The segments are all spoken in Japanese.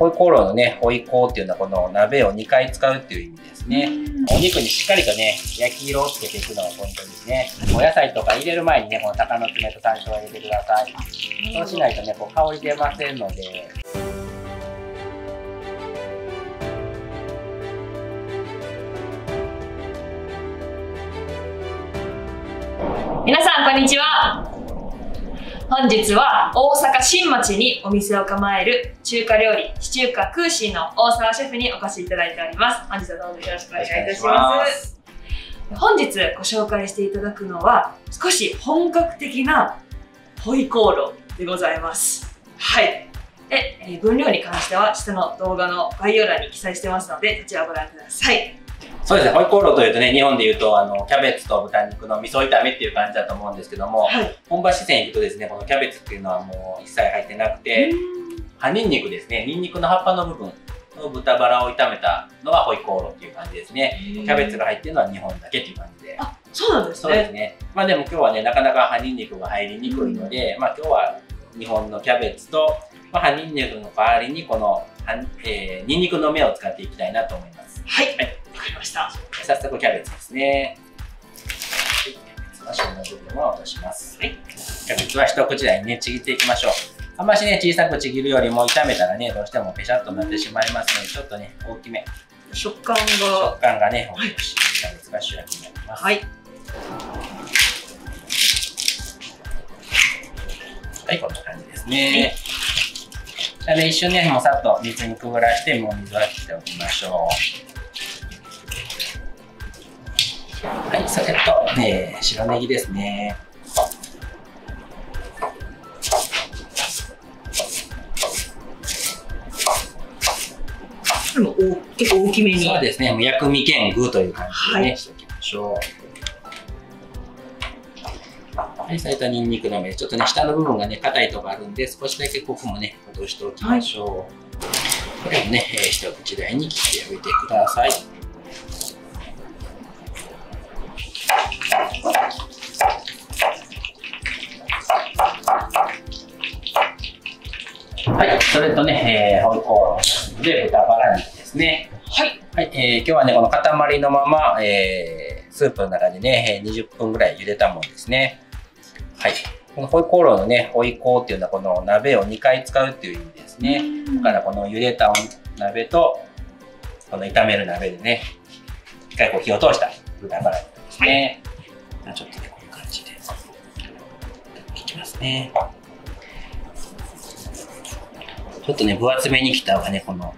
ホイコーローのね、ホイコーっていうのはこの鍋を2回使うっていう意味ですね。お肉にしっかりとね、焼き色をつけていくのがポイントですね。お野菜とか入れる前にね、この鷹の爪と山椒を入れてください。そうしないとね、こう香り出ませんので。皆さんこんにちは。本日は大阪新町にお店を構える中華料理地中華空心の大沢シェフにお越しいただいております。本日はどうぞよろしくお願いいたします。本日ご紹介していただくのは少し本格的なホイコーローでございます。はい。分量に関しては下の動画の概要欄に記載してますので、こちらをご覧ください。そうですね、ホイコーローというとね、日本でいうとキャベツと豚肉の味噌炒めっていう感じだと思うんですけども、はい、本場四川行くとですね、このキャベツっていうのはもう一切入ってなくて、葉ニンニクですね、ニンニクの葉っぱの部分の豚バラを炒めたのがホイコーローっていう感じですね。キャベツが入ってるのは日本だけっていう感じで。あ、そうなんですね。そうですね。まあでも今日はね、なかなか葉ニンニクが入りにくいので、まあ今日は日本のキャベツと、葉ニンニクの代わりにこのニンニクの芽を使っていきたいなと思います。はい。わかりました。早速キャベツですね。キャベツは芯の部分を落とします。はい。キャベツは一口大にね、ちぎっていきましょう。あんましね、小さくちぎるよりも炒めたらね、どうしてもペシャッとなってしまいますので、ちょっとね、大きめ。食感がね、大きいし、キャベツが主役になります。はい。はい、こんな感じですね。で一瞬ね、もうさっと水にくぐらして、もう水は切っておきましょう。はい、それと、白ネギですね。結構大きめに。そうですね、もう薬味兼具という感じでね、しておきましょう。はい、それとニンニクの芽、ちょっとね、下の部分がね、硬いところあるんで、少しだけここもね、落としておきましょう。はい、これをね、一口大に切っておいてください。はい、それとね、ホイコーローで豚バラ肉ですね。はい、はい、今日はね、この塊のまま、スープの中でね、20分ぐらい茹でたものですね。はい、このホイコーローのね、ホイコーっていうのはこの鍋を2回使うっていう意味ですね。だからこの茹でた鍋とこの炒める鍋でね、一回こう火を通した豚バラ肉ですね。はい、ちょっとね、こういう感じで切りますね。ちょっとね、分厚めに切った方がね、この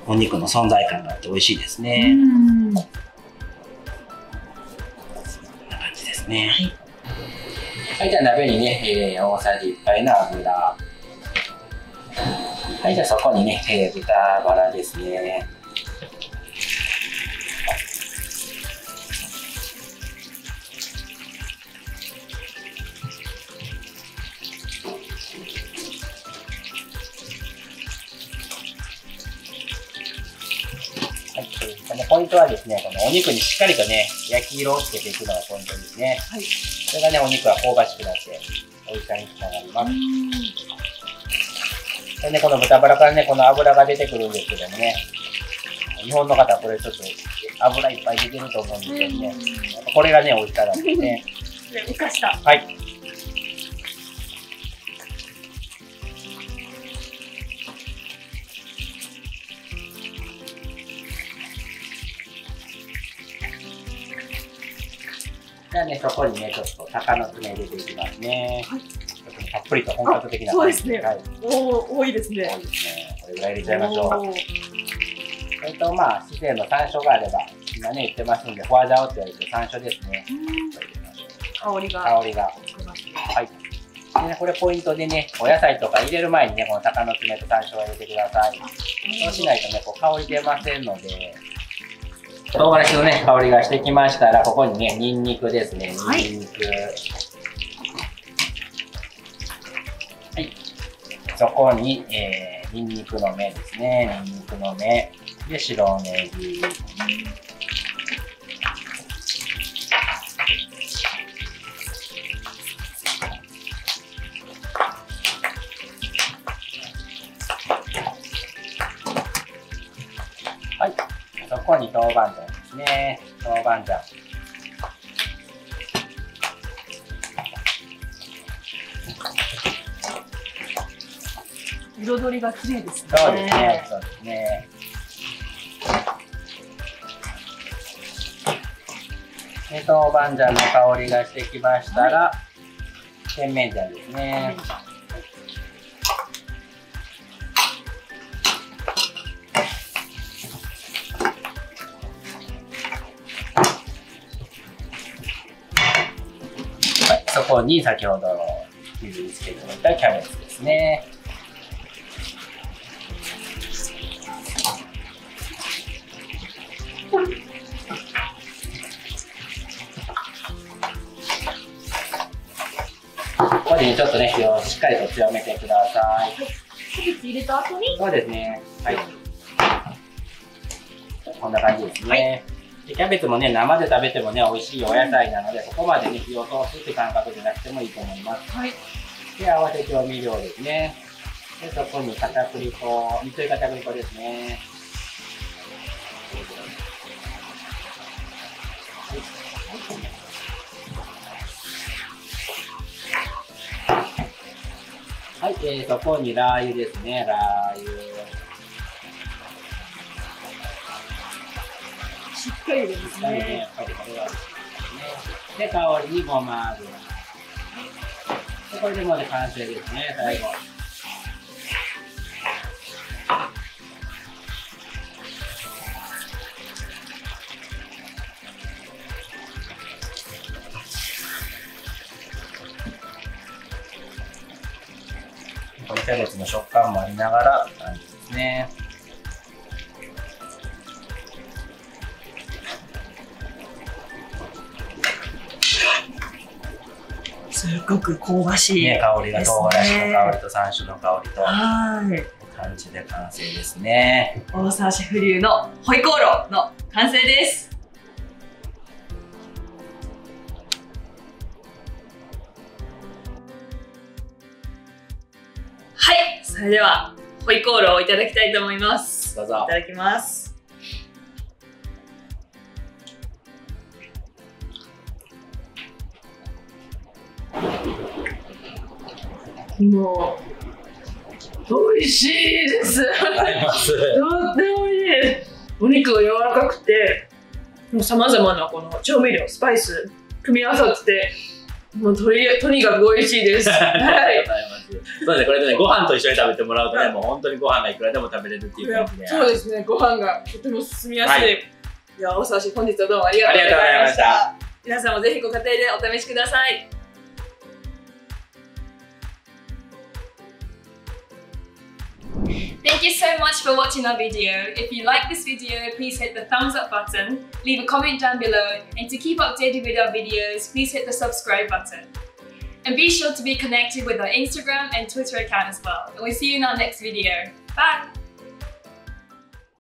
お肉の存在感があって美味しいですね。こんな感じですね。はい、じゃあ鍋にね、大さじ1杯の油。はい、じゃあそこにね、豚バラですね。ポイントはですね、このお肉にしっかりとね、焼き色をつけていくのがポイントですね。はい、それがね、お肉が香ばしくなって美味しさにつながります。でね、この豚バラからね、この脂が出てくるんですけどもね、日本の方はこれちょっと脂いっぱい出てると思うんですけどね、これがね、美味しさなんですね。生かした。はい。じゃあね、そこにね、ちょっと鷹の爪入れていきますね。はい、ちょっとたっぷりと本格的なそうですね。はい、多いですね。多いですね。これぐらい入れちゃいましょう。まあ、四川の山椒があれば、今ね、言ってますんで、フォアジャオって言われてる山椒ですね。香りが。はい。でね、これポイントでね、お野菜とか入れる前にね、この鷹の爪と山椒を入れてください。そうしないとね、こう香り出ませんので。唐辛子のね、香りがしてきましたら、ここにね、ニンニクですね。ニンニク。はい。そこに、ニンニクの芽ですね。ニンニクの芽。で、白ネギ。こに豆板醤ですね。豆板醤。彩りが綺麗ですね。そうですね。そうですね。で、豆板醤の香りがしてきましたら、甜麺醤ですね。はい、そこに先ほど水につけておいたキャベツですね。ここでちょっとね、火をしっかりと強めてください。キャベツ入れた後に、そうですね。はい。こんな感じですね。でキャベツもね、生で食べてもね、美味しいお野菜なので、ここまでね、火を通すって感覚じゃなくてもいいと思います。はい。で、合わせ調味料ですね。で、そこに片栗粉、みそい片栗粉ですね。はい、そこにラー油ですね、ラー油。しっかりですね。やっぱりこれはですね。で、香りにごま油。で、これでもうね、完成ですね、最後。このキャベツの食感もありながら感じですね。すごく香ばしい、ね、香りが唐辛子の香りと山椒の香りとはい感じで完成ですね。大沢シェフ流のホイコーローの完成です。はい、それではホイコーローをいただきたいと思います。どうぞ。いただきます。もう美味しいです。とっても美味しい。お肉が柔らかくて、もう様々なこの調味料、スパイス組み合わさってて、もうとにかく美味しいです。ありがとうございます。そうですね、これでね、ご飯と一緒に食べてもらうとね、もう本当にご飯がいくらでも食べれるっていう感じで。そうですね、ご飯がとても進みやすい。はい、いや、大沢シェフ、本日はどうもありがとうございました。皆さんもぜひご家庭でお試しください。Thank you so much for watching our video. If you like this video, please hit the thumbs up button, leave a comment down below, and to keep updated with our videos, please hit the subscribe button. And be sure to be connected with our Instagram and Twitter account as well. And we'll see you in our next video. Bye!